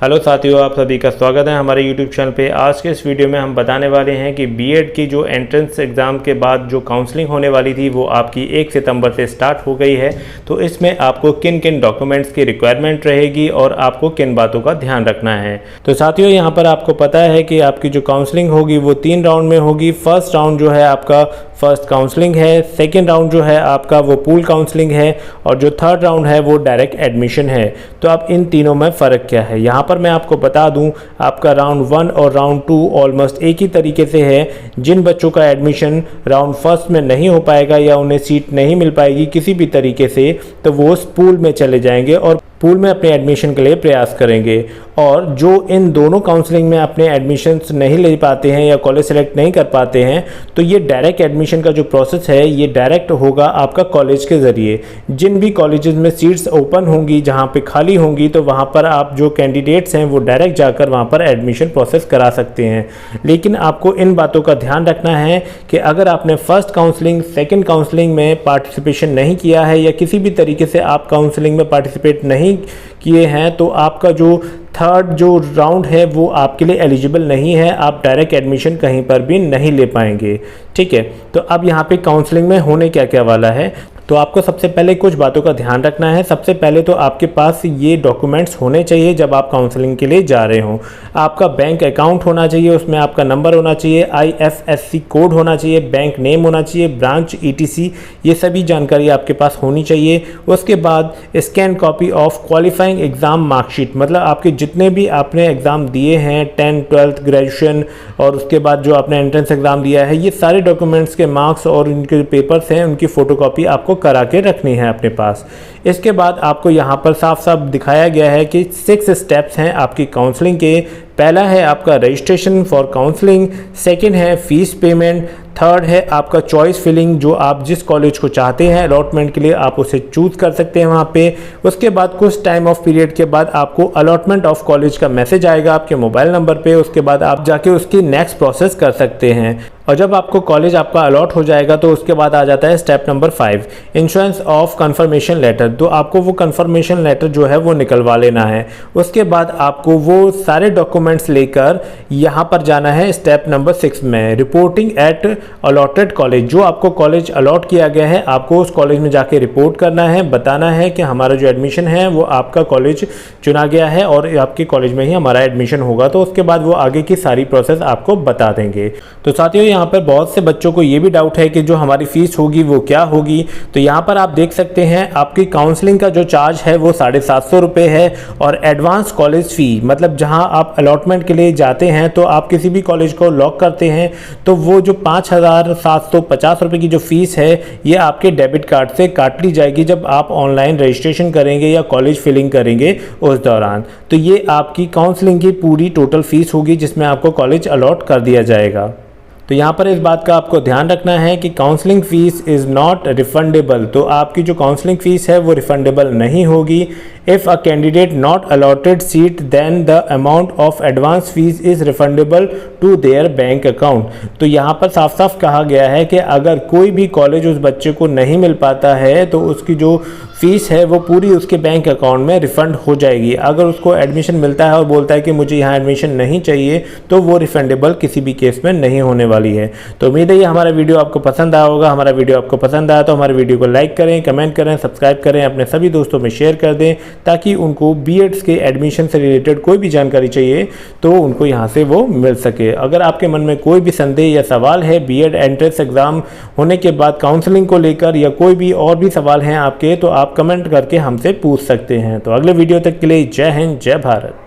Hello साथियों, आप सभी का स्वागत है हमारे YouTube चैनल पे। आज के इस वीडियो में हम बताने वाले हैं कि बीएड की जो एंट्रेंस एग्ज़ाम के बाद जो काउंसलिंग होने वाली थी वो आपकी 1 सितंबर से स्टार्ट हो गई है। तो इसमें आपको किन किन डॉक्यूमेंट्स की रिक्वायरमेंट रहेगी और आपको किन बातों का ध्यान रखना है। तो साथियों, यहाँ पर आपको पता है कि आपकी जो काउंसलिंग होगी वो 3 राउंड में होगी। फर्स्ट राउंड जो है आपका फर्स्ट काउंसलिंग है, सेकेंड राउंड जो है आपका वो पूल काउंसलिंग है और जो थर्ड राउंड है वो डायरेक्ट एडमिशन है। तो अब इन तीनों में फ़र्क क्या है, यहाँ पर मैं आपको बता दूं, आपका राउंड 1 और राउंड 2 ऑलमोस्ट एक ही तरीके से है। जिन बच्चों का एडमिशन राउंड फर्स्ट में नहीं हो पाएगा या उन्हें सीट नहीं मिल पाएगी किसी भी तरीके से, तो वो उस पूल में चले जाएंगे और पूल में अपने एडमिशन के लिए प्रयास करेंगे। और जो इन दोनों काउंसलिंग में अपने एडमिशन्स नहीं ले पाते हैं या कॉलेज सेलेक्ट नहीं कर पाते हैं, तो ये डायरेक्ट एडमिशन का जो प्रोसेस है ये डायरेक्ट होगा आपका कॉलेज के ज़रिए। जिन भी कॉलेजेस में सीट्स ओपन होंगी, जहाँ पे खाली होंगी, तो वहाँ पर आप जो कैंडिडेट्स हैं वो डायरेक्ट जाकर वहाँ पर एडमिशन प्रोसेस करा सकते हैं। लेकिन आपको इन बातों का ध्यान रखना है कि अगर आपने फर्स्ट काउंसलिंग, सेकेंड काउंसलिंग में पार्टिसिपेशन नहीं किया है या किसी भी तरीके से आप काउंसलिंग में पार्टिसिपेट नहीं किए हैं, तो आपका जो थर्ड जो राउंड है वो आपके लिए एलिजिबल नहीं है। आप डायरेक्ट एडमिशन कहीं पर भी नहीं ले पाएंगे। ठीक है, तो अब यहाँ पे काउंसलिंग में होने क्या क्या वाला है, तो आपको सबसे पहले कुछ बातों का ध्यान रखना है। सबसे पहले तो आपके पास ये डॉक्यूमेंट्स होने चाहिए जब आप काउंसलिंग के लिए जा रहे हो। आपका बैंक अकाउंट होना चाहिए, उसमें आपका नंबर होना चाहिए, IFSC कोड होना चाहिए, बैंक नेम होना चाहिए, ब्रांच ETC, ये सभी जानकारी आपके पास होनी चाहिए। उसके बाद scan copy of qualifying exam marksheet, मतलब आपके जितने भी आपने एग्ज़ाम दिए हैं 10th 12th ग्रेजुएशन और उसके बाद जो आपने एंट्रेंस एग्ज़ाम दिया है, ये सारे डॉक्यूमेंट्स के मार्क्स और उनके जो पेपर्स हैं उनकी फ़ोटोकॉपी आपको करा के रखनी है अपने पास। इसके बाद आपको यहाँ पर साफ साफ दिखाया गया है कि 6 स्टेप्स हैं आपकी काउंसलिंग के। पहला है आपका रजिस्ट्रेशन फॉर काउंसलिंग, सेकंड है फीस पेमेंट, थर्ड है आपका चॉइस फिलिंग, जो आप जिस कॉलेज को चाहते हैं अलॉटमेंट के लिए आप उसे चूज कर सकते हैं वहाँ पे। उसके बाद कुछ टाइम ऑफ पीरियड के बाद आपको अलॉटमेंट ऑफ कॉलेज का मैसेज आएगा आपके मोबाइल नंबर पे। उसके बाद आप जाके उसकी नेक्स्ट प्रोसेस कर सकते हैं। और जब आपको कॉलेज आपका अलॉट हो जाएगा तो उसके बाद आ जाता है step number 5, insurance of confirmation letter. तो आपको वो कंफर्मेशन लेटर जो है वो निकलवा लेना है। उसके बाद आपको वो सारे डॉक्यूमेंट्स लेकर यहाँ पर जाना है स्टेप नंबर 6 में, रिपोर्टिंग एट अलॉटेड कॉलेज। जो आपको कॉलेज अलॉट किया गया है आपको उस कॉलेज में जाके रिपोर्ट करना है, बताना है कि हमारा जो एडमिशन है वो आपका कॉलेज चुना गया है और आपके कॉलेज में ही हमारा एडमिशन होगा। तो उसके बाद वो आगे की सारी प्रोसेस आपको बता देंगे। तो साथियों, यहाँ पर बहुत से बच्चों को ये भी डाउट है कि जो हमारी फीस होगी वो क्या होगी। तो यहाँ पर आप देख सकते हैं आपकी काउंसलिंग का जो चार्ज है वो 750 रुपये है। और एडवांस कॉलेज फ़ी, मतलब जहाँ आप अलॉटमेंट के लिए जाते हैं तो आप किसी भी कॉलेज को लॉक करते हैं तो वो जो 5,750 रुपये की जो फीस है ये आपके डेबिट कार्ड से काट ली जाएगी जब आप ऑनलाइन रजिस्ट्रेशन करेंगे या कॉलेज फिलिंग करेंगे उस दौरान। तो ये आपकी काउंसलिंग की पूरी टोटल फीस होगी जिसमें आपको कॉलेज अलॉट कर दिया जाएगा। तो यहाँ पर इस बात का आपको ध्यान रखना है कि counselling fees is not refundable. तो आपकी जो काउंसलिंग फ़ीस है वो रिफंडेबल नहीं होगी। If a candidate not allotted seat then the amount of advance fees is refundable to their bank account. तो यहाँ पर साफ साफ कहा गया है कि अगर कोई भी कॉलेज उस बच्चे को नहीं मिल पाता है तो उसकी जो फीस है वो पूरी उसके बैंक अकाउंट में रिफ़ंड हो जाएगी। अगर उसको एडमिशन मिलता है और बोलता है कि मुझे यहाँ एडमिशन नहीं चाहिए तो वो रिफंडेबल किसी भी केस में नहीं होने वाली है। तो उम्मीद है ये हमारा वीडियो आपको पसंद आया होगा। हमारा वीडियो आपको पसंद आया तो हमारे वीडियो को लाइक करें, कमेंट करें, सब्सक्राइब करें, अपने सभी दोस्तों में शेयर कर दें ताकि उनको बीएड्स के एडमिशन से रिलेटेड कोई भी जानकारी चाहिए तो उनको यहाँ से वो मिल सके। अगर आपके मन में कोई भी संदेह या सवाल है बीएड एंट्रेंस एग्ज़ाम होने के बाद काउंसलिंग को लेकर या कोई भी और भी सवाल हैं आपके, तो आप कमेंट करके हमसे पूछ सकते हैं। तो अगले वीडियो तक के लिए जय हिंद, जय भारत।